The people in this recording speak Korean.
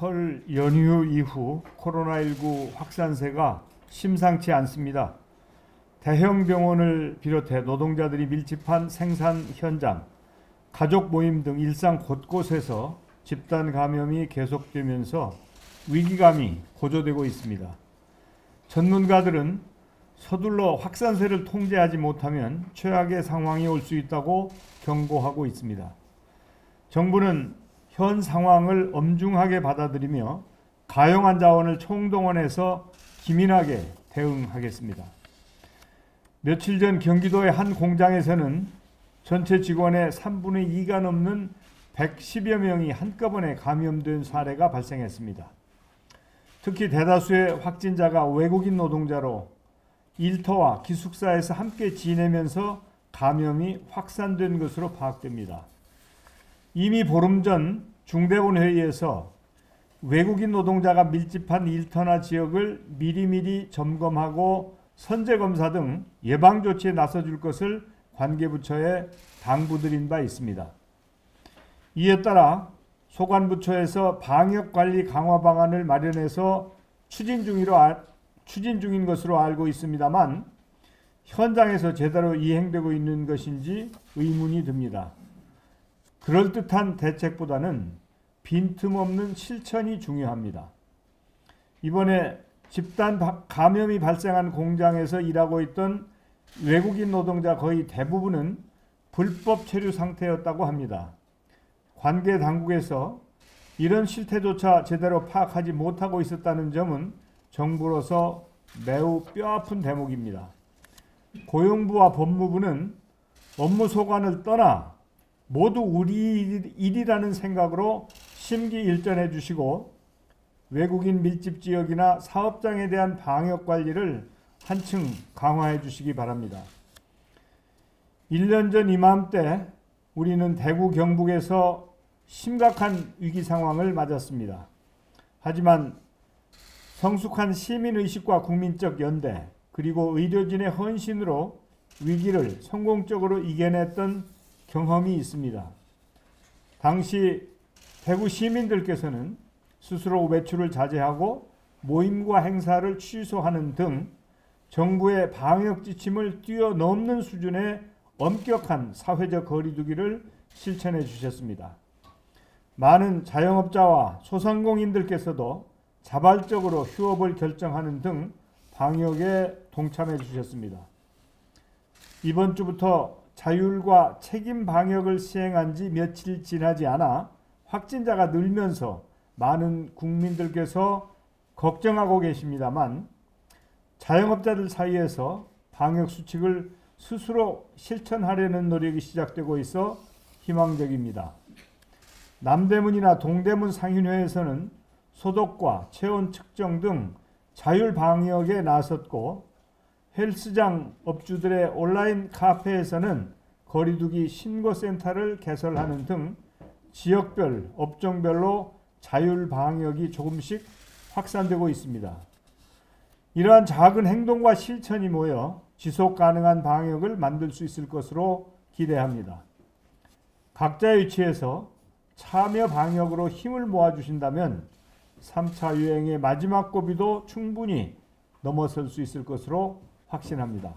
설 연휴 이후 코로나19 확산세가 심상치 않습니다. 대형 병원을 비롯해 노동자들이 밀집한 생산 현장, 가족 모임 등 일상 곳곳에서 집단 감염이 계속되면서 위기감이 고조되고 있습니다. 전문가들은 서둘러 확산세를 통제하지 못하면 최악의 상황이 올 수 있다고 경고하고 있습니다. 정부는 현 상황을 엄중하게 받아들이며 가용한 자원을 총동원해서 기민하게 대응하겠습니다. 며칠 전 경기도의 한 공장에서는 전체 직원의 3분의 2가 넘는 110여 명이 한꺼번에 감염된 사례가 발생했습니다. 특히 대다수의 확진자가 외국인 노동자로 일터와 기숙사에서 함께 지내면서 감염이 확산된 것으로 파악됩니다. 이미 보름 전 중대본 회의에서 외국인 노동자가 밀집한 일터나 지역을 미리미리 점검하고 선제검사 등 예방조치에 나서줄 것을 관계부처에 당부드린 바 있습니다. 이에 따라 소관부처에서 방역관리 강화 방안을 마련해서 추진 중인 것으로 알고 있습니다만 현장에서 제대로 이행되고 있는 것인지 의문이 듭니다. 그럴듯한 대책보다는 빈틈없는 실천이 중요합니다. 이번에 집단 감염이 발생한 공장에서 일하고 있던 외국인 노동자 거의 대부분은 불법 체류 상태였다고 합니다. 관계 당국에서 이런 실태조차 제대로 파악하지 못하고 있었다는 점은 정부로서 매우 뼈아픈 대목입니다. 고용부와 법무부는 업무 소관을 떠나 모두 우리 일이라는 생각으로 심기일전해 주시고 외국인 밀집 지역이나 사업장에 대한 방역 관리를 한층 강화해 주시기 바랍니다. 1년 전 이맘때 우리는 대구 경북에서 심각한 위기 상황을 맞았습니다. 하지만 성숙한 시민의식과 국민적 연대 그리고 의료진의 헌신으로 위기를 성공적으로 이겨냈던 경험이 있습니다. 당시 대구 시민들께서는 스스로 외출을 자제하고 모임과 행사를 취소하는 등 정부의 방역 지침을 뛰어넘는 수준의 엄격한 사회적 거리두기를 실천해 주셨습니다. 많은 자영업자와 소상공인들께서도 자발적으로 휴업을 결정하는 등 방역에 동참해 주셨습니다. 이번 주부터 자율과 책임 방역을 시행한 지 며칠 지나지 않아 확진자가 늘면서 많은 국민들께서 걱정하고 계십니다만 자영업자들 사이에서 방역 수칙을 스스로 실천하려는 노력이 시작되고 있어 희망적입니다. 남대문이나 동대문 상인회에서는 소독과 체온 측정 등 자율 방역에 나섰고 헬스장 업주들의 온라인 카페에서는 거리두기 신고센터를 개설하는 등 지역별, 업종별로 자율 방역이 조금씩 확산되고 있습니다. 이러한 작은 행동과 실천이 모여 지속 가능한 방역을 만들 수 있을 것으로 기대합니다. 각자의 위치에서 참여 방역으로 힘을 모아주신다면 3차 유행의 마지막 고비도 충분히 넘어설 수 있을 것으로 확신합니다.